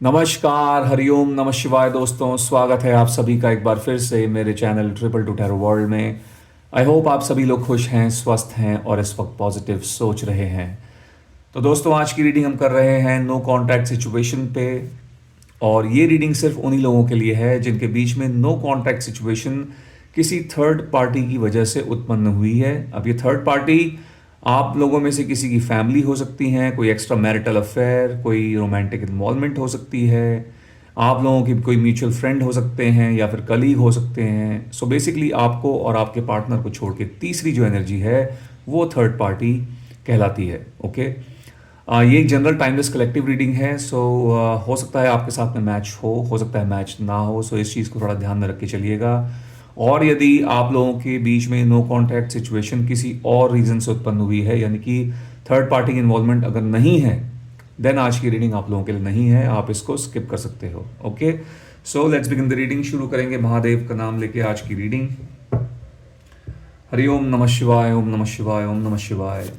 नमस्कार, हरिओम, नमः शिवाय दोस्तों। स्वागत है आप सभी का एक बार फिर से मेरे channel triple two tarot world में। आई होप आप सभी लोग खुश हैं, स्वस्थ हैं और इस वक्त पॉजिटिव सोच रहे हैं। तो दोस्तों, आज की रीडिंग हम कर रहे हैं नो कॉन्टैक्ट सिचुएशन पे। और ये रीडिंग सिर्फ उन्हीं लोगों के लिए है जिनके बीच में नो कॉन्टैक्ट सिचुएशन किसी थर्ड पार्टी की वजह से उत्पन्न हुई है। अब ये थर्ड पार्टी आप लोगों में से किसी की फैमिली हो सकती हैं, कोई एक्स्ट्रा मैरिटल अफेयर, कोई रोमांटिक इन्वॉल्वमेंट हो सकती है, आप लोगों की कोई म्यूचुअल फ्रेंड हो सकते हैं या फिर कलीग हो सकते हैं। सो बेसिकली आपको और आपके पार्टनर को छोड़ के तीसरी जो एनर्जी है वो थर्ड पार्टी कहलाती है। ओके। ये एक जनरल टाइमलेस कलेक्टिव रीडिंग है। सो हो सकता है आपके साथ में मैच हो सकता है मैच ना हो। सो इस चीज़ को थोड़ा ध्यान में रख के चलिएगा। और यदि आप लोगों के बीच में नो कॉन्टैक्ट सिचुएशन किसी और रीज़न से उत्पन्न हुई है, यानी कि थर्ड पार्टी की इन्वॉल्वमेंट अगर नहीं है, देन आज की रीडिंग आप लोगों के लिए नहीं है, आप इसको स्किप कर सकते हो। Okay. So let's begin the reading. शुरू करेंगे महादेव का नाम लेके आज की रीडिंग। हरि ओम नमः शिवाय, ओम नमः शिवाय, ओम नमः शिवाय।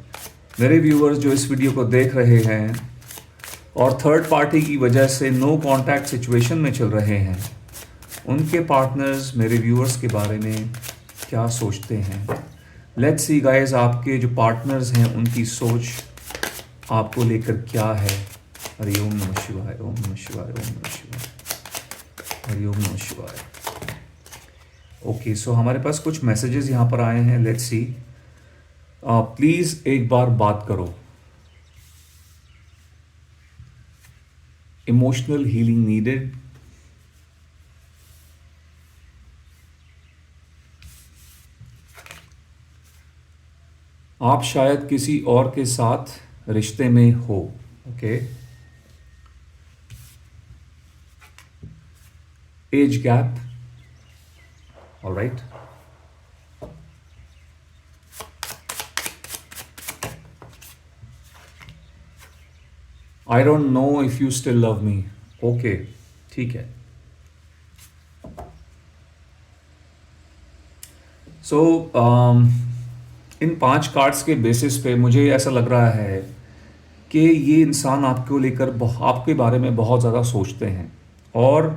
मेरे व्यूअर्स जो इस वीडियो को देख रहे हैं और थर्ड पार्टी की वजह से नो कॉन्टैक्ट सिचुएशन में चल रहे हैं, उनके पार्टनर्स मेरे व्यूअर्स के बारे में क्या सोचते हैं। लेट्स सी गाइस, आपके जो पार्टनर्स हैं उनकी सोच आपको लेकर क्या है। हरि ओम नमः शिवाय, ओम नमः शिवाय, ओम नमः शिवाय, हरि ओम नमः शिवाय। ओके, सो हमारे पास कुछ मैसेजेस यहाँ पर आए हैं। Let's see. प्लीज़ एक बार बात करो। Emotional healing needed. आप शायद किसी और के साथ रिश्ते में हो। Okay. Age gap. Alright. I don't know if you still love me. Okay, ठीक है। सो इन 5 कार्ड्स के बेसिस पे मुझे ऐसा लग रहा है कि ये इंसान आपको लेकर आपके बारे में बहुत ज़्यादा सोचते हैं और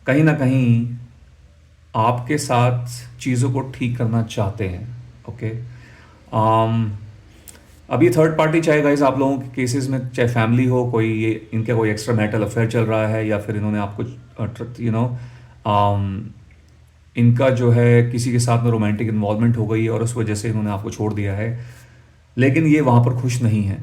कहीं ना कहीं आपके साथ चीज़ों को ठीक करना चाहते हैं। ओके। अब ये थर्ड पार्टी, चाहे गाइस आप लोगों के केसेस में चाहे फैमिली हो, कोई ये इनका कोई एक्स्ट्रा मैरिटल अफेयर चल रहा है, या फिर इन्होंने आपको इनका जो है किसी के साथ में रोमांटिक इन्वॉल्वमेंट हो गई और उस वजह से इन्होंने आपको छोड़ दिया है, लेकिन ये वहाँ पर खुश नहीं है।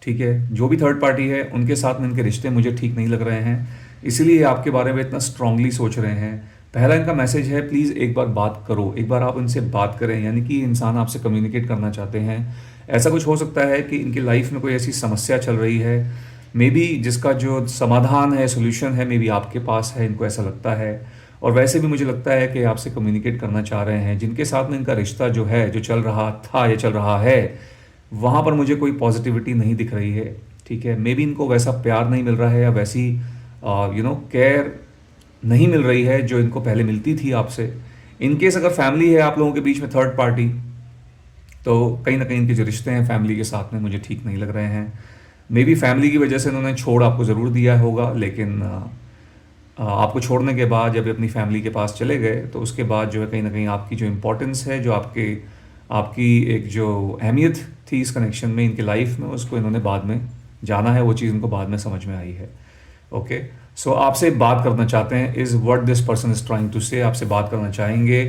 ठीक है, जो भी थर्ड पार्टी है उनके साथ में इनके रिश्ते मुझे ठीक नहीं लग रहे हैं, इसीलिए आपके बारे में इतना स्ट्रांगली सोच रहे हैं। पहला इनका मैसेज है, प्लीज़ एक बार बात करो, एक बार आप इनसे बात करें, यानी कि इंसान आपसे कम्युनिकेट करना चाहते हैं। ऐसा कुछ हो सकता है कि इनकी लाइफ में कोई ऐसी समस्या चल रही है, मे बी जिसका जो समाधान है, सोल्यूशन है, मे बी आपके पास है, इनको ऐसा लगता है। और वैसे भी मुझे लगता है कि आपसे कम्युनिकेट करना चाह रहे हैं। जिनके साथ में इनका रिश्ता जो है, जो चल रहा था या चल रहा है, वहाँ पर मुझे कोई पॉजिटिविटी नहीं दिख रही है। ठीक है, मे बी इनको वैसा प्यार नहीं मिल रहा है या वैसी केयर नहीं मिल रही है जो इनको पहले मिलती थी आपसे। इनकेस अगर फैमिली है आप लोगों के बीच में थर्ड पार्टी, तो कहीं ना कहीं इनके जो रिश्ते हैं फैमिली के साथ में मुझे ठीक नहीं लग रहे हैं। मे बी फैमिली की वजह से इन्होंने छोड़ आपको ज़रूर दिया होगा, लेकिन आपको छोड़ने के बाद जब अपनी फैमिली के पास चले गए तो उसके बाद जो है कहीं ना कहीं आपकी जो इम्पोर्टेंस है, जो आपकी एक जो अहमियत थी इस कनेक्शन में इनकी लाइफ में, उसको इन्होंने बाद में जाना है, वो चीज़ इनको बाद में समझ में आई है। ओके। सो आपसे बात करना चाहते हैं, is what this person is trying to say. आपसे बात करना चाहेंगे।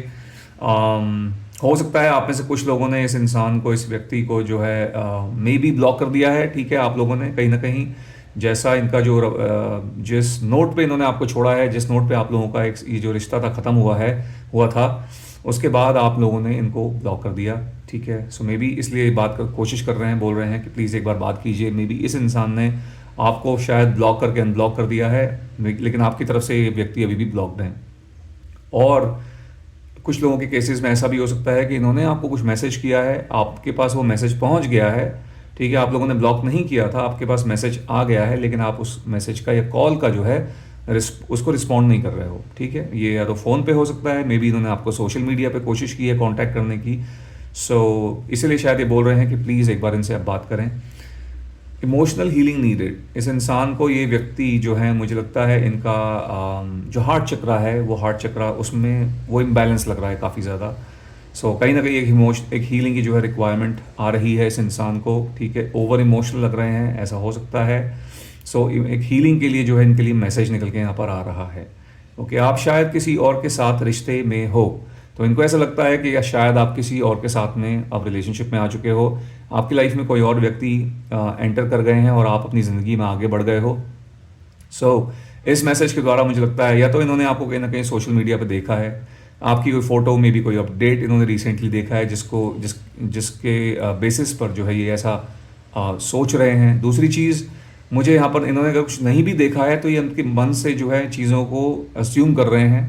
हो सकता है आप में से कुछ लोगों ने इस इंसान को, इस व्यक्ति को जो है मे बी ब्लॉक कर दिया है। ठीक है, आप लोगों ने कहीं ना कहीं जैसा इनका जो जिस नोट पे इन्होंने आपको छोड़ा है, जिस नोट पे आप लोगों का एक ये जो रिश्ता था ख़त्म हुआ था, उसके बाद आप लोगों ने इनको ब्लॉक कर दिया। ठीक है, सो मे बी इसलिए कोशिश कर रहे हैं, बोल रहे हैं कि प्लीज़ एक बार बात कीजिए। मे बी इस इंसान ने आपको शायद ब्लॉक करके अनब्लॉक कर दिया है, लेकिन आपकी तरफ से ये व्यक्ति अभी भी ब्लॉक्ड हैं। और कुछ लोगों के केसेस में ऐसा भी हो सकता है कि इन्होंने आपको कुछ मैसेज किया है, आपके पास वो मैसेज पहुंच गया है। ठीक है, आप लोगों ने ब्लॉक नहीं किया था, आपके पास मैसेज आ गया है, लेकिन आप उस मैसेज का या कॉल का जो है उसको रिस्पॉन्ड नहीं कर रहे हो। ठीक है, ये या तो फ़ोन पे हो सकता है, मे बी इन्होंने आपको सोशल मीडिया पे कोशिश की है कांटेक्ट करने की। सो इसीलिए शायद ये बोल रहे हैं कि प्लीज़ एक बार इनसे आप बात करें। Emotional healing needed. इस इंसान को, ये व्यक्ति जो है, मुझे लगता है इनका जो हार्ट चक्रा है, वो हार्ट चक्रा उसमें वो इम्बैलेंस लग रहा है काफ़ी ज़्यादा। सो कहीं ना कहीं एक हीलिंग की जो है रिक्वायरमेंट आ रही है इस इंसान को, ठीक है। ओवर इमोशनल लग रहे हैं, ऐसा हो सकता है। सो एक हीलिंग के लिए जो है इनके लिए मैसेज निकल के यहाँ पर आ रहा है। ओके, आप शायद किसी और के साथ रिश्ते में हो, तो इनको ऐसा लगता है कि या शायद आप किसी और के साथ में अब रिलेशनशिप में आ चुके हो, आपकी लाइफ में कोई और व्यक्ति एंटर कर गए हैं और आप अपनी ज़िंदगी में आगे बढ़ गए हो। सो इस मैसेज के द्वारा मुझे लगता है या तो इन्होंने आपको कहीं ना कहीं सोशल मीडिया पर देखा है, आपकी कोई फ़ोटो में भी कोई अपडेट इन्होंने रिसेंटली देखा है, जिसके बेसिस पर जो है ये ऐसा सोच रहे हैं। दूसरी चीज़, मुझे यहाँ पर इन्होंने अगर कुछ नहीं भी देखा है तो ये उनके मन से जो है चीज़ों को अस्यूम कर रहे हैं,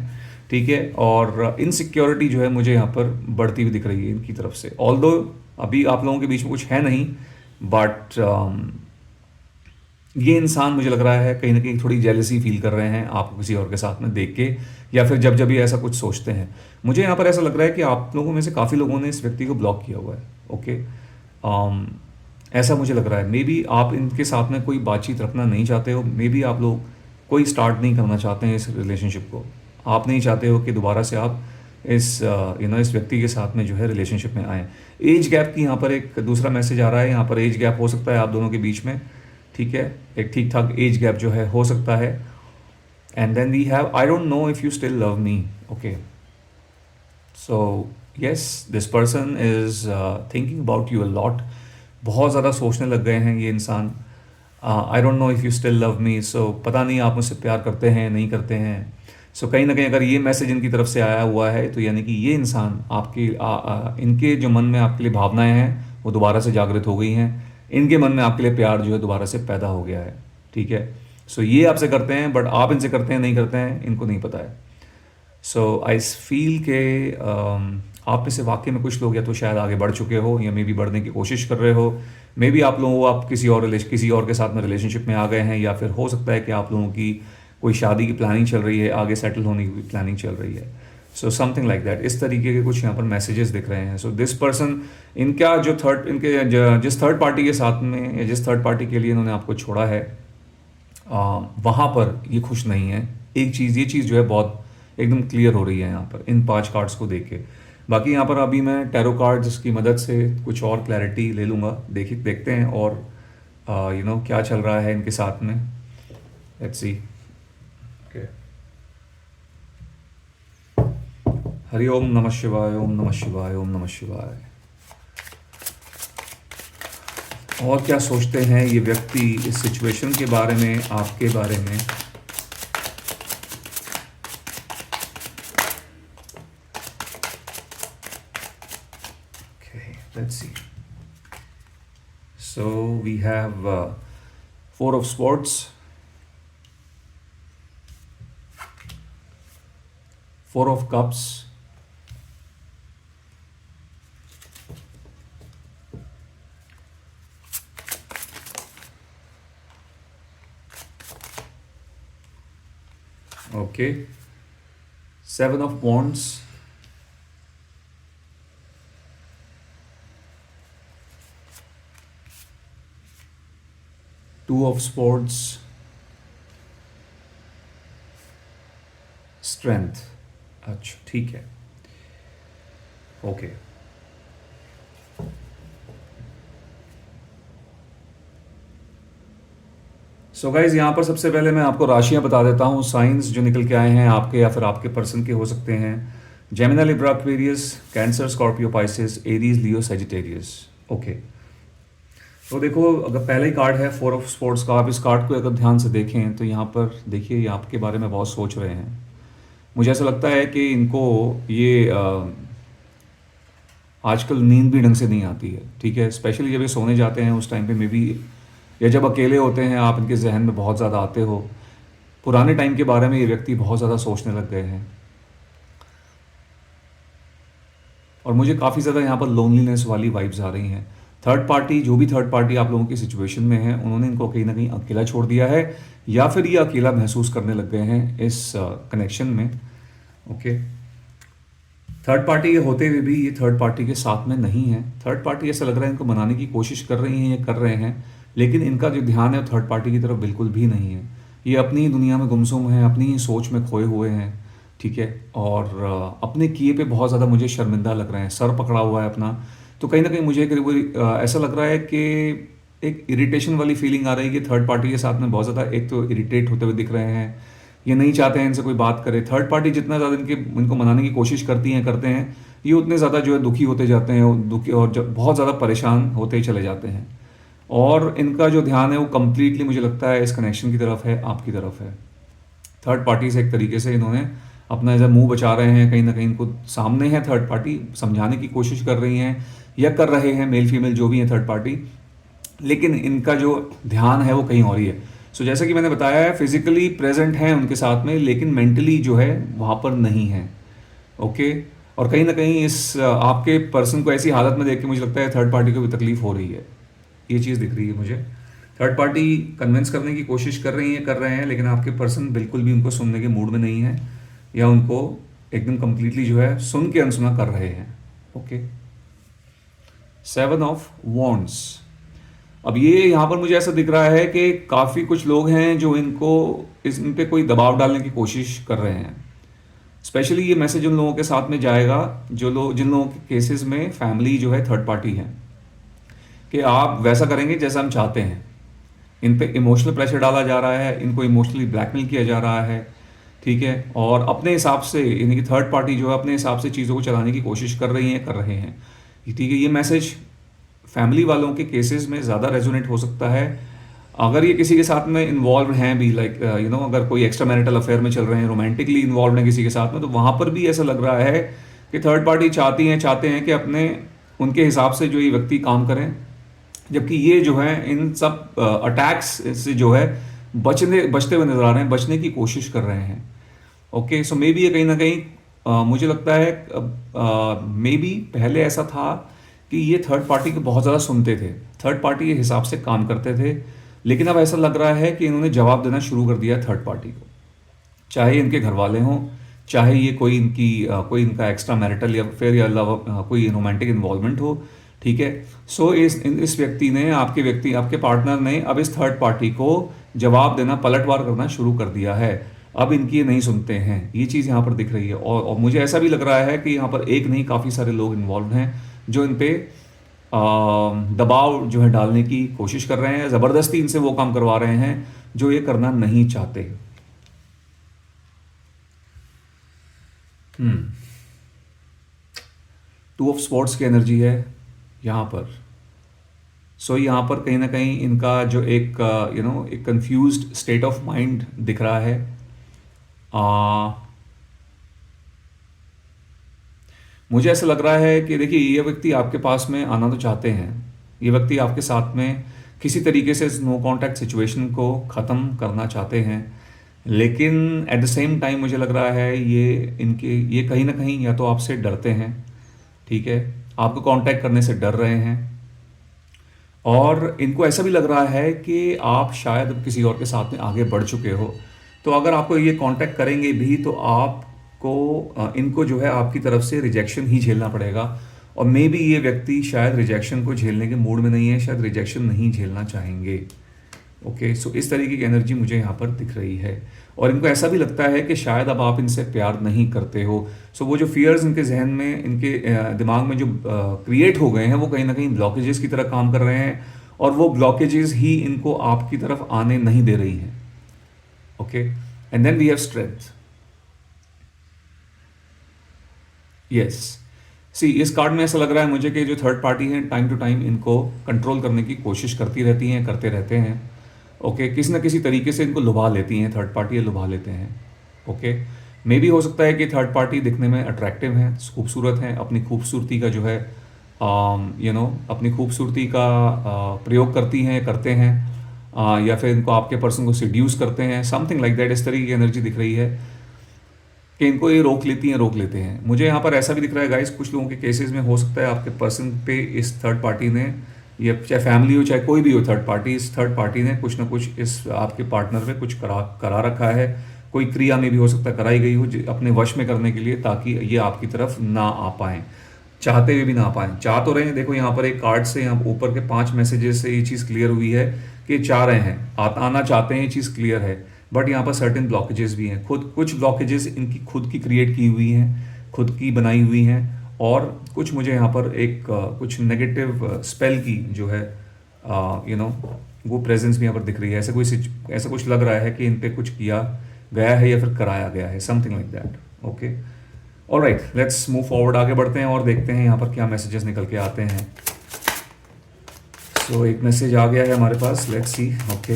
ठीक है। और इनसिक्योरिटी जो है मुझे यहाँ पर बढ़ती हुई दिख रही है इनकी तरफ से। ऑल्दो अभी आप लोगों के बीच में कुछ है नहीं, बट ये इंसान मुझे लग रहा है कहीं ना कहीं थोड़ी जेलसी फील कर रहे हैं आपको किसी और के साथ में देख के, या फिर जब जब ये ऐसा कुछ सोचते हैं। मुझे यहाँ पर ऐसा लग रहा है कि आप लोगों में से काफ़ी लोगों ने इस व्यक्ति को ब्लॉक किया हुआ है। ओके, ऐसा मुझे लग रहा है। मे बी आप इनके साथ में कोई बातचीत रखना नहीं चाहते हो, मे बी आप लोग कोई स्टार्ट नहीं करना चाहते हैं इस रिलेशनशिप को। आप नहीं चाहते हो कि दोबारा से आप इस इस व्यक्ति के साथ में जो है रिलेशनशिप में आए। एज गैप की यहाँ पर एक दूसरा मैसेज आ रहा है। यहाँ पर एज गैप हो सकता है आप दोनों के बीच में, ठीक है, एक ठीक ठाक एज गैप जो है हो सकता है। And then we have, I don't know if you still love me. Okay, so yes, this person is thinking about you a lot. बहुत ज़्यादा सोचने लग गए हैं ये इंसान। I don't know if you still love me, so पता नहीं आप मुझसे प्यार करते हैं नहीं करते हैं। सो कहीं ना कहीं अगर ये मैसेज इनकी तरफ से आया हुआ है तो यानी कि ये इंसान आपके इनके जो मन में आपके लिए भावनाएं हैं वो दोबारा से जागृत हो गई हैं। इनके मन में आपके लिए प्यार जो है दोबारा से पैदा हो गया है, ठीक है। सो ये आपसे करते हैं, बट आप इनसे करते हैं नहीं करते हैं इनको नहीं पता है। सो आई फील के आप में से वाकई में कुछ लोग या तो शायद आगे बढ़ चुके हो या मे बी बढ़ने की कोशिश कर रहे हो। मे बी आप लोगों को आप किसी और के साथ में रिलेशनशिप में आ गए हैं, या फिर हो सकता है कि आप लोगों की कोई शादी की प्लानिंग चल रही है, आगे सेटल होने की प्लानिंग चल रही है। सो समथिंग लाइक दैट, इस तरीके के कुछ यहाँ पर मैसेजेस दिख रहे हैं। सो दिस पर्सन, इनका जो जिस थर्ड पार्टी के साथ में या जिस थर्ड पार्टी के लिए इन्होंने आपको छोड़ा है, वहाँ पर ये खुश नहीं है। ये चीज़ जो है बहुत एकदम क्लियर हो रही है यहाँ पर इन 5 कार्ड्स को देख के। बाकी यहाँ पर अभी मैं टैरो कार्ड्स की मदद से कुछ और क्लैरिटी ले लूँगा, देखते हैं और क्या चल रहा है इनके साथ में। Let's see. हरि ओम नमः शिवाय, ओम नमः शिवाय, ओम नमः शिवाय। और क्या सोचते हैं ये व्यक्ति इस सिचुएशन के बारे में, आपके बारे में? Okay, let's see. So we have 4 of Swords, 4 of Cups, okay, 7 of Wands, 2 of Swords, Strength। अच्छा, ठीक है, ओके। सो गाइज, यहाँ पर सबसे पहले मैं आपको राशियाँ बता देता हूँ, साइंस जो निकल के आए हैं आपके या फिर आपके पर्सन के हो सकते हैं। Gemini, Libra, Aquarius, Cancer, Scorpio, Pisces, Aries, Leo, Sagittarius. Okay, तो देखो, अगर पहला ही कार्ड है 4 ऑफ स्पोर्ट्स का, आप इस कार्ड को अगर ध्यान से देखें तो यहाँ पर देखिए ये आपके बारे में बहुत सोच रहे हैं। मुझे ऐसा लगता है कि इनको ये आजकल नींद भी ढंग से नहीं आती है, ठीक है। स्पेशली जब ये सोने जाते हैं उस टाइम पे मे बी, या जब अकेले होते हैं आप, इनके जहन में बहुत ज़्यादा आते हो। पुराने टाइम के बारे में ये व्यक्ति बहुत ज़्यादा सोचने लग गए हैं, और मुझे काफ़ी ज़्यादा यहाँ पर लोनलीनेस वाली वाइब्स आ रही हैं। थर्ड पार्टी, जो भी थर्ड पार्टी आप लोगों की सिचुएशन में है, उन्होंने इनको कहीं ना कहीं अकेला छोड़ दिया है, या फिर ये अकेला महसूस करने लग गए हैं इस कनेक्शन में। ओके, थर्ड पार्टी होते हुए भी ये थर्ड पार्टी के साथ में नहीं है। थर्ड पार्टी ऐसा लग रहा है इनको मनाने की कोशिश कर रही हैं या कर रहे हैं, लेकिन इनका जो ध्यान है थर्ड पार्टी की तरफ बिल्कुल भी नहीं है। ये अपनी ही दुनिया में गुमसुम हैं, अपनी ही सोच में खोए हुए हैं, ठीक है। और अपने किए पे बहुत ज़्यादा मुझे शर्मिंदा लग रहे हैं, सर पकड़ा हुआ है अपना। तो कहीं ना कहीं मुझे करीब ऐसा लग रहा है कि एक इरिटेशन वाली फीलिंग आ रही है कि थर्ड पार्टी के साथ में बहुत ज़्यादा एक तो इरिटेट होते हुए दिख रहे हैं। ये नहीं चाहते हैं इनसे कोई बात करे। थर्ड पार्टी जितना ज़्यादा इनको मनाने की कोशिश करते हैं, ये उतने ज़्यादा जो है दुखी होते जाते हैं, दुखी और बहुत ज़्यादा परेशान होते चले जाते हैं। और इनका जो ध्यान है वो कम्प्लीटली मुझे लगता है इस कनेक्शन की तरफ है, आपकी तरफ है। थर्ड पार्टी से एक तरीके से इन्होंने अपना ऐसा मुंह बचा रहे हैं, कहीं ना कहीं इनको सामने है थर्ड पार्टी, समझाने की कोशिश कर रही हैं या कर रहे हैं, मेल फीमेल जो भी है थर्ड पार्टी, लेकिन इनका जो ध्यान है वो कहीं और ही है। सो जैसा कि मैंने बताया है, फिजिकली प्रेजेंट हैं उनके साथ में, लेकिन मेंटली जो है वहाँ पर नहीं है। ओके। और कहीं ना कहीं इस आपके पर्सन को ऐसी हालत में देख के मुझे लगता है थर्ड पार्टी को भी तकलीफ हो रही है। ये चीज़ दिख रही है मुझे। थर्ड पार्टी कन्विंस करने की कोशिश कर रही है, कर रहे हैं, लेकिन आपके पर्सन बिल्कुल भी उनको सुनने के मूड में नहीं है, या उनको एकदम कंप्लीटली जो है सुन के अनसुना कर रहे हैं। ओके। 7 of wands. अब ये यहाँ पर मुझे ऐसा दिख रहा है कि काफ़ी कुछ लोग हैं जो इन पे कोई दबाव डालने की कोशिश कर रहे हैं। स्पेशली ये मैसेज उन लोगों के साथ में जाएगा जिन लोगों के केसेस में फैमिली जो है थर्ड पार्टी है, कि आप वैसा करेंगे जैसा हम चाहते हैं। इन पे इमोशनल प्रेशर डाला जा रहा है, इनको इमोशनली ब्लैकमेल किया जा रहा है, ठीक है। और अपने हिसाब से यानी कि थर्ड पार्टी जो है अपने हिसाब से चीज़ों को चलाने की कोशिश कर रही है, कर रहे हैं, ठीक है। ये मैसेज फैमिली वालों के केसेस में ज़्यादा रेजोनेट हो सकता है। अगर ये किसी के साथ में इन्वॉल्व हैं भी, लाइक अगर कोई एक्स्ट्रा मैरिटल अफेयर में चल रहे हैं, रोमांटिकली इन्वॉल्व हैं किसी के साथ में, तो वहाँ पर भी ऐसा लग रहा है कि थर्ड पार्टी चाहते हैं कि अपने उनके हिसाब से जो ये व्यक्ति काम करें, जबकि ये जो है इन सब अटैक्स से जो है बचते हुए नजर आ रहे हैं, बचने की कोशिश कर रहे हैं। ओके। सो मे बी ये कहीं ना कहीं मुझे लगता है मे बी पहले ऐसा था कि ये थर्ड पार्टी को बहुत ज़्यादा सुनते थे, थर्ड पार्टी के हिसाब से काम करते थे, लेकिन अब ऐसा लग रहा है कि इन्होंने जवाब देना शुरू कर दिया थर्ड पार्टी को, चाहे इनके घर वाले हों, चाहे ये कोई इनका एक्स्ट्रा मैरिटल या फिर या कोई रोमांटिक इन्वॉल्वमेंट हो, ठीक है। सो इस व्यक्ति ने आपके पार्टनर ने अब इस थर्ड पार्टी को जवाब देना, पलटवार करना शुरू कर दिया है। अब इनकी ये नहीं सुनते हैं, ये चीज़ यहाँ पर दिख रही है। और मुझे ऐसा भी लग रहा है कि यहाँ पर एक नहीं काफ़ी सारे लोग इन्वॉल्व हैं जो इन पे दबाव जो है डालने की कोशिश कर रहे हैं, ज़बरदस्ती इनसे वो काम करवा रहे हैं जो ये करना नहीं चाहते। टू ऑफ स्पोर्ट्स की एनर्जी है यहाँ पर। सो यहाँ पर कहीं ना कहीं इनका जो एक एक कंफ्यूज्ड स्टेट ऑफ माइंड दिख रहा है। मुझे ऐसा लग रहा है कि देखिए, ये व्यक्ति आपके पास में आना तो चाहते हैं, ये व्यक्ति आपके साथ में किसी तरीके से नो कांटेक्ट सिचुएशन को ख़त्म करना चाहते हैं, लेकिन एट द सेम टाइम मुझे लग रहा है ये कहीं ना कहीं या तो आपसे डरते हैं, ठीक है, आपको कांटेक्ट करने से डर रहे हैं, और इनको ऐसा भी लग रहा है कि आप शायद अब किसी और के साथ में आगे बढ़ चुके हो। तो अगर आपको ये कांटेक्ट करेंगे भी तो इनको जो है आपकी तरफ से रिजेक्शन ही झेलना पड़ेगा। और मे बी ये व्यक्ति शायद रिजेक्शन को झेलने के मूड में नहीं है, शायद रिजेक्शन नहीं झेलना चाहेंगे। ओके। सो इस तरीके की एनर्जी मुझे यहाँ पर दिख रही है, और इनको ऐसा भी लगता है कि शायद अब आप इनसे प्यार नहीं करते हो। सो वो जो फियर्स इनके जहन में, इनके दिमाग में जो क्रिएट हो गए हैं, वो कहीं ना कहीं ब्लॉकेजेस की तरह काम कर रहे हैं, और वो ब्लॉकेजेस ही इनको आपकी तरफ आने नहीं दे रही हैं। Okay. And then we have strength. Yes. See, इस कार्ड में ऐसा लग रहा है मुझे कि जो थर्ड पार्टी है टाइम टू टाइम इनको कंट्रोल करने की कोशिश करती रहती हैं, करते रहते हैं। ओके। किसी ना किसी तरीके से इनको लुभा लेती हैं थर्ड पार्टी, या लुभा लेते हैं। ओके। मे भी हो सकता है कि थर्ड पार्टी दिखने में अट्रैक्टिव है, खूबसूरत है, अपनी खूबसूरती का जो है अपनी खूबसूरती का प्रयोग करते हैं, या फिर इनको आपके पर्सन को सिड्यूस करते हैं, समथिंग लाइक दैट। इस तरीके की एनर्जी दिख रही है कि इनको ये रोक लेते हैं। मुझे यहाँ पर ऐसा भी दिख रहा है गाइस, कुछ लोगों के केसेस में हो सकता है आपके पर्सन पे इस थर्ड पार्टी ने, ये चाहे फैमिली हो चाहे कोई भी हो थर्ड पार्टी, इस थर्ड पार्टी ने कुछ ना कुछ इस आपके पार्टनर पे कुछ करा रखा है। कोई क्रिया में भी हो सकता है कराई गई हो अपने वश में करने के लिए, ताकि ये आपकी तरफ ना आ पाएँ। चाहते हुए भी ना पाएँ। चाह तो रहे हैं, देखो यहाँ पर एक कार्ड से, यहाँ ऊपर के 5 मैसेजेस से ये चीज़ क्लियर हुई है कि चाह रहे हैं, आना चाहते हैं, ये चीज़ क्लियर है। बट यहाँ पर सर्टेन ब्लॉकेजेस भी हैं, खुद कुछ ब्लॉकेजेस इनकी खुद की क्रिएट की हुई हैं, खुद की बनाई हुई हैं, और कुछ मुझे यहाँ पर एक कुछ नेगेटिव स्पेल की जो है यू नो वो प्रेजेंस भी यहाँ पर दिख रही है। ऐसा कुछ लग रहा है कि इन पे कुछ किया गया है या फिर कराया गया है, something like that. Okay, alright, let's move forward, आगे बढ़ते हैं और देखते हैं यहाँ पर क्या मैसेजेस निकल के आते हैं। सो एक मैसेज आ गया है हमारे पास, लेट्स सी। ओके,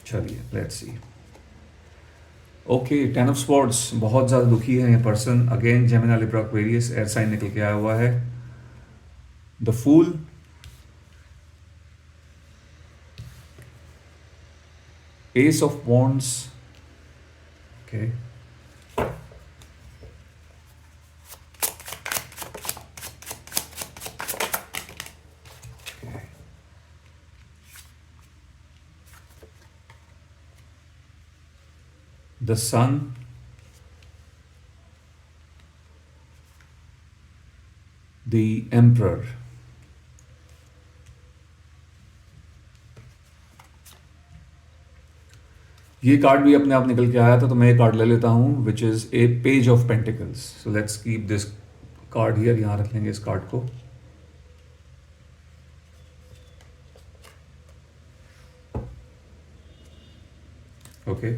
चलिए let's see. Okay, 10 of swords, बहुत ज़्यादा दुखी है ये person. Again Gemini, Libra, Aquarius, air sign निकल के आया हुआ है। The fool, ace of wands. Okay, the sun, the emperor. ये कार्ड भी अपने आप निकल के आया था, तो मैं ये कार्ड ले लेता हूँ, which is a page of pentacles. So let's keep this card here, यहाँ रख लेंगे इस कार्ड को। ओके,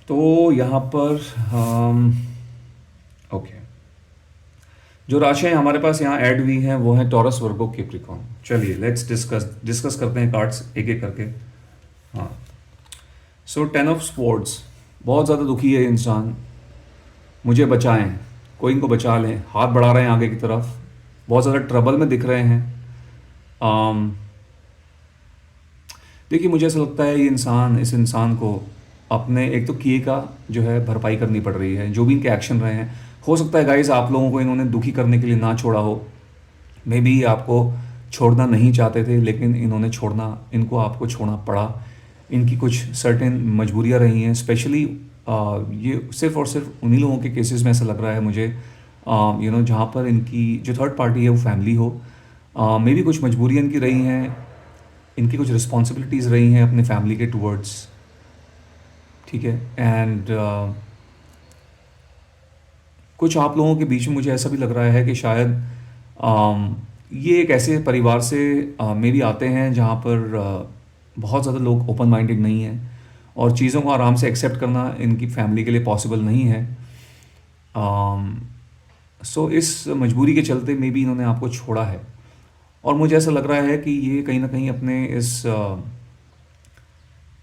तो यहाँ पर ओके, जो राशियाँ हमारे पास यहाँ ऐड हुई हैं वो हैं टॉरस, वर्गो, कैप्रिकॉर्न। चलिए लेट्स डिस्कस करते हैं कार्ड्स एक एक करके। हाँ, सो 10 ऑफ स्वॉर्ड्स, बहुत ज़्यादा दुखी है इंसान, मुझे बचाएं, कोई इनको बचा लें, हाथ बढ़ा रहे हैं आगे की तरफ, बहुत ज़्यादा ट्रबल में दिख रहे हैं। um, देखिए मुझे ऐसा लगता है ये इंसान, इस इंसान को अपने एक तो किए का जो है भरपाई करनी पड़ रही है, जो भी इनके एक्शन रहे हैं। हो सकता है गाइस आप लोगों को इन्होंने दुखी करने के लिए ना छोड़ा हो, मे बी आपको छोड़ना नहीं चाहते थे, लेकिन इन्होंने इनको आपको छोड़ना पड़ा। इनकी कुछ सर्टेन मजबूरियाँ रही हैं, स्पेशली ये सिर्फ़ और सिर्फ उन्हीं लोगों के केसेस में ऐसा लग रहा है मुझे, जहाँ पर इनकी जो थर्ड पार्टी है वो फैमिली हो। मे बी कुछ मजबूरियाँ इनकी रही हैं, इनकी कुछ रिस्पॉन्सिबिलिटीज़ रही हैं अपने फैमिली के टूवर्ड्स, ठीक है। एंड कुछ आप लोगों के बीच में मुझे ऐसा भी लग रहा है कि शायद ये एक ऐसे परिवार से मे बी आते हैं जहाँ पर बहुत ज़्यादा लोग ओपन माइंडेड नहीं हैं, और चीज़ों को आराम से एक्सेप्ट करना इनकी फैमिली के लिए पॉसिबल नहीं है। सो इस मजबूरी के चलते मे बी इन्होंने आपको छोड़ा है, और मुझे ऐसा लग रहा है कि ये कहीं ना कहीं अपने इस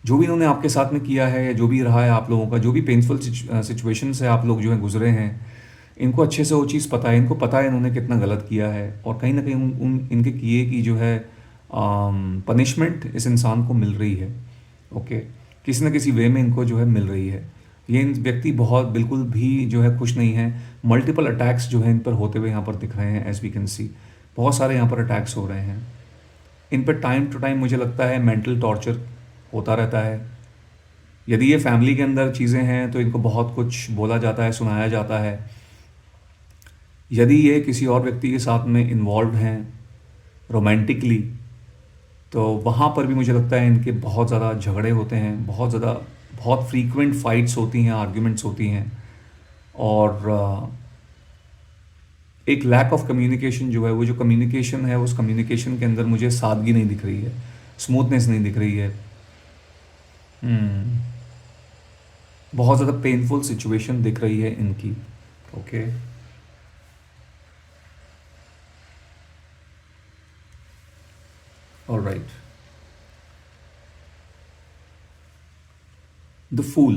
जो भी इन्होंने आपके साथ में किया है, या जो भी रहा है आप लोगों का, जो भी पेनफुल सिचुएशन से आप लोग जो है गुजरे हैं, इनको अच्छे से वो चीज़ पता है, इनको पता है इन्होंने कितना गलत किया है, और कहीं ना कहीं इनके किए की जो है पनिशमेंट इस इंसान को मिल रही है। ओके, किसी न किसी वे में इनको जो है मिल रही है। ये व्यक्ति बहुत बिल्कुल भी जो है खुश नहीं है। मल्टीपल अटैक्स जो है इन पर होते हुए यहाँ पर दिख रहे हैं, एज वी कैन सी, बहुत सारे यहाँ पर अटैक्स हो रहे हैं इन पर। टाइम टू टाइम मुझे लगता है मेंटल टॉर्चर होता रहता है। यदि ये फैमिली के अंदर चीज़ें हैं तो इनको बहुत कुछ बोला जाता है, सुनाया जाता है। यदि ये किसी और व्यक्ति के साथ में इन्वॉल्व हैं रोमांटिकली, तो वहाँ पर भी मुझे लगता है इनके बहुत ज़्यादा झगड़े होते हैं, बहुत फ्रीक्वेंट फाइट्स होती हैं, आर्ग्यूमेंट्स होती हैं, और एक लैक ऑफ कम्युनिकेशन जो है, वो जो कम्युनिकेशन है, उस कम्युनिकेशन के अंदर मुझे सादगी नहीं दिख रही है, स्मूथनेस नहीं दिख रही है। बहुत ज़्यादा पेनफुल सिचुएशन दिख रही है इनकी। Okay, alright, the fool.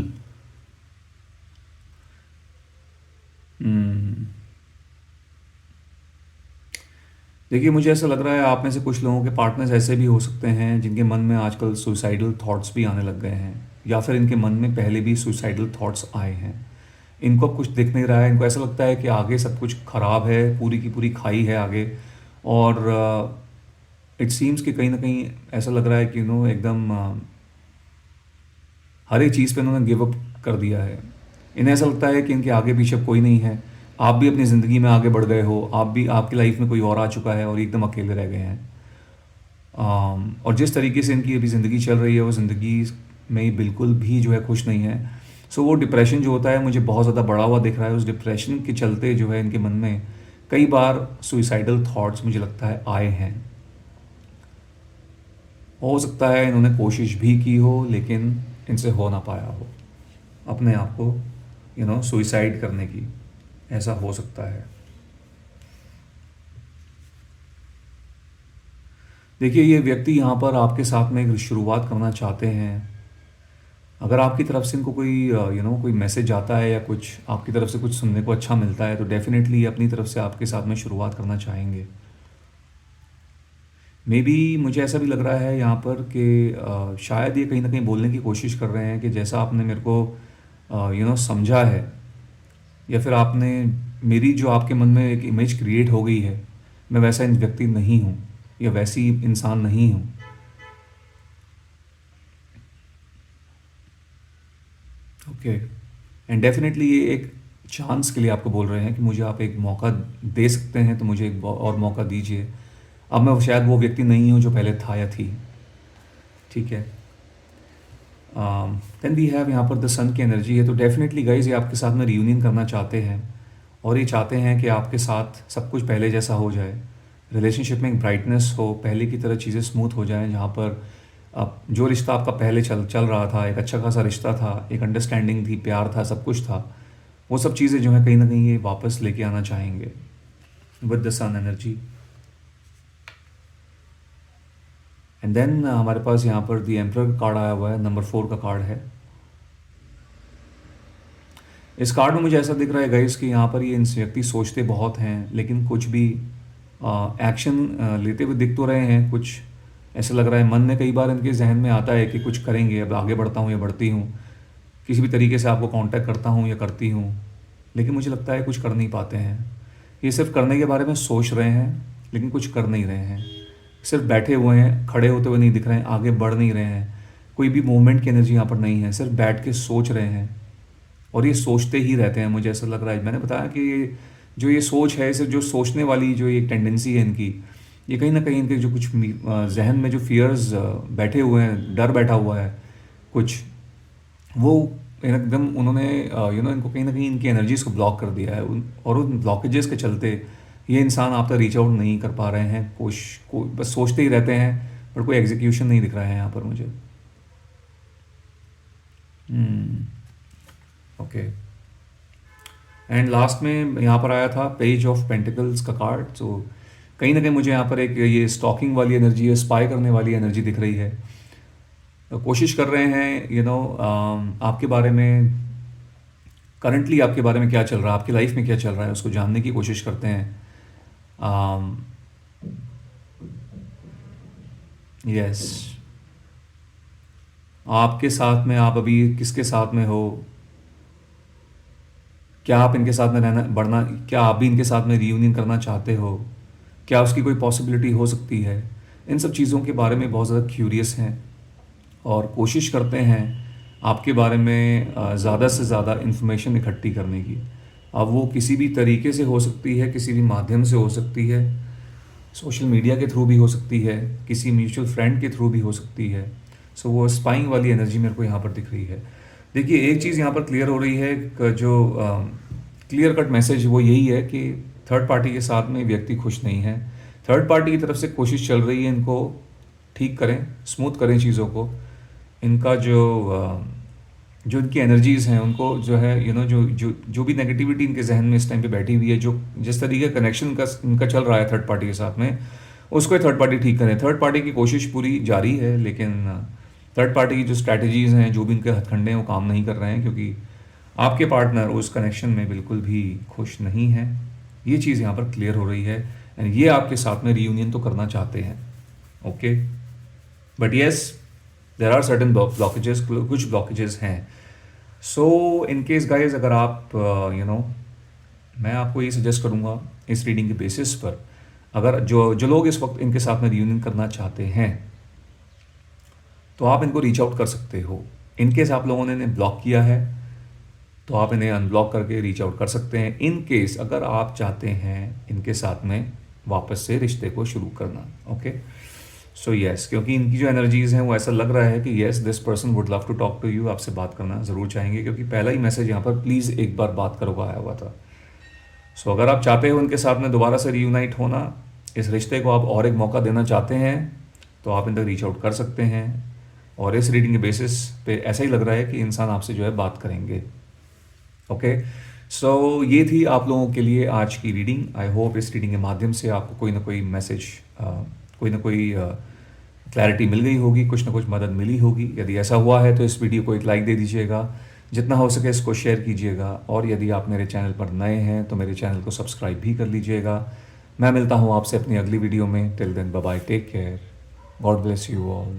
देखिए मुझे ऐसा लग रहा है आप में से कुछ लोगों के पार्टनर्स ऐसे भी हो सकते हैं जिनके मन में आजकल सुसाइडल थॉट्स भी आने लग गए हैं, या फिर इनके मन में पहले भी सुसाइडल थॉट्स आए हैं। इनको अब कुछ दिख नहीं रहा है, इनको ऐसा लगता है कि आगे सब कुछ ख़राब है, पूरी की पूरी खाई है आगे, और इट सीम्स कि कहीं ना कहीं ऐसा लग रहा है कि एकदम हर एक चीज़ पे इन्होंने गिव अप कर दिया है। इन्हें ऐसा लगता है कि इनके आगे पीछे कोई नहीं है। आप भी अपनी ज़िंदगी में आगे बढ़ गए हो, आप भी, आपकी लाइफ में कोई और आ चुका है और एकदम अकेले रह गए हैं। और जिस तरीके से इनकी अभी ज़िंदगी चल रही है, वो ज़िंदगी में बिल्कुल भी जो है खुश नहीं है। सो वो डिप्रेशन जो होता है मुझे बहुत ज़्यादा बढ़ा हुआ दिख रहा है। उस डिप्रेशन के चलते जो है इनके मन में कई बार सुइसाइडल थॉट्स मुझे लगता है आए हैं। हो सकता है इन्होंने कोशिश भी की हो, लेकिन इनसे हो ना पाया हो अपने आप को सुइसाइड करने की। ऐसा हो सकता है। देखिए, ये व्यक्ति यहाँ पर आपके साथ में एक शुरुआत करना चाहते हैं। अगर आपकी तरफ से इनको कोई कोई मैसेज आता है या कुछ आपकी तरफ से कुछ सुनने को अच्छा मिलता है, तो डेफिनेटली ये अपनी तरफ से आपके साथ में शुरुआत करना चाहेंगे। मे बी मुझे ऐसा भी लग रहा है यहाँ पर कि शायद ये कहीं ना कहीं बोलने की कोशिश कर रहे हैं कि जैसा आपने मेरे को समझा है, या फिर आपने मेरी जो आपके मन में एक इमेज क्रिएट हो गई है, मैं वैसा व्यक्ति नहीं हूँ या वैसी इंसान नहीं हूँ। ओके। एंड डेफिनेटली ये एक चांस के लिए आपको बोल रहे हैं कि मुझे आप एक मौका दे सकते हैं, तो मुझे एक और मौका दीजिए। अब मैं शायद वो व्यक्ति नहीं हूँ जो पहले था या थी। ठीक है। देन वी हैव यहाँ पर द सन की एनर्जी है, तो डेफिनेटली गाइज ये आपके साथ में रियूनियन करना चाहते हैं और ये चाहते हैं कि आपके साथ सब कुछ पहले जैसा हो जाए, रिलेशनशिप में एक ब्राइटनेस हो, पहले की तरह चीज़ें स्मूथ हो जाएं। जहाँ पर अब जो रिश्ता आपका पहले चल रहा था, एक अच्छा खासा रिश्ता था, एक अंडरस्टैंडिंग थी, प्यार था, सब कुछ था, वो सब चीज़ें जो है कहीं ना कहीं ये वापस लेके आना चाहेंगे with the sun energy. And then हमारे पास यहाँ पर द एम्परर का कार्ड आया हुआ है, नंबर 4 का कार्ड है। इस कार्ड में मुझे ऐसा दिख रहा है गाइस कि यहाँ पर ये इनसे व्यक्ति सोचते बहुत हैं, लेकिन कुछ भी एक्शन लेते हुए दिख तो रहे हैं। कुछ ऐसा लग रहा है मन में कई बार इनके जहन में आता है कि कुछ करेंगे, अब आगे बढ़ता हूँ या बढ़ती हूँ, किसी भी तरीके से आपको कांटेक्ट करता हूँ या करती हूँ, लेकिन मुझे लगता है कुछ कर नहीं पाते हैं। ये सिर्फ करने के बारे में सोच रहे हैं, लेकिन कुछ कर नहीं रहे हैं। सिर्फ बैठे हुए हैं, खड़े होते हुए नहीं दिख रहे हैं, आगे बढ़ नहीं रहे हैं, कोई भी मूवमेंट की एनर्जी यहाँ पर नहीं है, सिर्फ बैठ के सोच रहे हैं और ये सोचते ही रहते हैं। मुझे ऐसा लग रहा है, मैंने बताया कि जो ये सोच है, सिर्फ जो सोचने वाली जो ये टेंडेंसी है इनकी, ये कहीं ना कहीं इनके जो कुछ जहन में जो फियर्स बैठे हुए हैं, डर बैठा हुआ है कुछ, वो एकदम उन्होंने इनको कहीं ना कहीं इनकी एनर्जीज़ को ब्लॉक कर दिया है। और उन ब्लॉकेजेस के चलते ये इंसान आप तक रीच आउट नहीं कर पा रहे हैं। बस सोचते ही रहते हैं, पर कोई एग्जीक्यूशन नहीं दिख रहा है यहाँ पर मुझे। ओके। एंड लास्ट में यहाँ पर आया था पेज ऑफ पेंटिकल्स का कार्ड। तो कहीं ना कहीं मुझे यहाँ पर एक ये स्टॉकिंग वाली एनर्जी है, स्पाई करने वाली एनर्जी दिख रही है। तो कोशिश कर रहे हैं आपके बारे में, करंटली आपके बारे में क्या चल रहा है, आपकी लाइफ में क्या चल रहा है, उसको जानने की कोशिश करते हैं। यस, आपके साथ में, आप अभी किसके साथ में हो, क्या आप इनके साथ में रहना बढ़ना, क्या आप भी इनके साथ में रियूनियन करना चाहते हो, क्या उसकी कोई पॉसिबिलिटी हो सकती है। इन सब चीज़ों के बारे में बहुत ज़्यादा क्यूरियस हैं और कोशिश करते हैं आपके बारे में ज़्यादा से ज़्यादा इन्फॉर्मेशन इकट्ठी करने की। अब वो किसी भी तरीके से हो सकती है, किसी भी माध्यम से हो सकती है, सोशल मीडिया के थ्रू भी हो सकती है, किसी म्यूचुअल फ्रेंड के थ्रू भी हो सकती है। सो वो स्पाइंग वाली एनर्जी मेरे को यहाँ पर दिख रही है। देखिए, एक चीज़ यहाँ पर क्लियर हो रही है, जो क्लियर कट मैसेज वो यही है कि थर्ड पार्टी के साथ में व्यक्ति खुश नहीं है। थर्ड पार्टी की तरफ से कोशिश चल रही है इनको ठीक करें, स्मूथ करें चीज़ों को। इनका जो इनकी एनर्जीज़ हैं उनको जो है जो भी नेगेटिविटी इनके जहन में इस टाइम पे बैठी हुई है, जो जिस तरीके का कनेक्शन का इनका चल रहा है थर्ड पार्टी के साथ में, उसको थर्ड पार्टी ठीक करें। थर्ड पार्टी की कोशिश पूरी जारी है, लेकिन थर्ड पार्टी की जो स्ट्रैटेजीज़ हैं, जो भी इनके हथकंडे हैं, वो काम नहीं कर रहे हैं, क्योंकि आपके पार्टनर उस कनेक्शन में बिल्कुल भी खुश नहीं है। ये चीज़ यहाँ पर क्लियर हो रही है एंड ये आपके साथ में रियूनियन तो करना चाहते हैं। Okay, but yes, there are certain blockages, कुछ ब्लॉकेजेस हैं। सो इन केस गाइज, अगर आप मैं आपको ये सजेस्ट करूँगा इस रीडिंग के बेसिस पर, अगर जो लोग इस वक्त इनके साथ में रियूनियन करना चाहते हैं, तो आप इनको रीच आउट कर सकते हो। इनकेस आप लोगों ने इन्हें ब्लॉक किया है तो आप इन्हें अनब्लॉक करके रीच आउट कर सकते हैं। इन केस अगर आप चाहते हैं इनके साथ में वापस से रिश्ते को शुरू करना, ओके। सो यस, क्योंकि इनकी जो एनर्जीज़ हैं वो ऐसा लग रहा है कि yes this person would love to talk to you, आपसे बात करना ज़रूर चाहेंगे, क्योंकि पहला ही मैसेज यहाँ पर प्लीज़ एक बार बात करो का आया हुआ था। सो अगर आप चाहते हो इनके साथ में दोबारा से रीयूनाइट होना, इस रिश्ते को आप और एक मौका देना चाहते हैं, तो आप इन तक रीच आउट कर सकते हैं। और इस रीडिंग के बेसिस पे ऐसा ही लग रहा है कि इंसान आपसे जो है बात करेंगे, ओके। सो ये थी आप लोगों के लिए आज की रीडिंग। आई होप इस रीडिंग के माध्यम से आपको कोई ना कोई मैसेज, कोई ना कोई क्लैरिटी मिल गई होगी, कुछ ना कुछ मदद मिली होगी। यदि ऐसा हुआ है तो इस वीडियो को एक लाइक दे दीजिएगा, जितना हो सके इसको शेयर कीजिएगा, और यदि आप मेरे चैनल पर नए हैं तो मेरे चैनल को सब्सक्राइब भी कर लीजिएगा। मैं मिलता हूँ आपसे अपनी अगली वीडियो में। Till then bye bye, take care, God bless you all.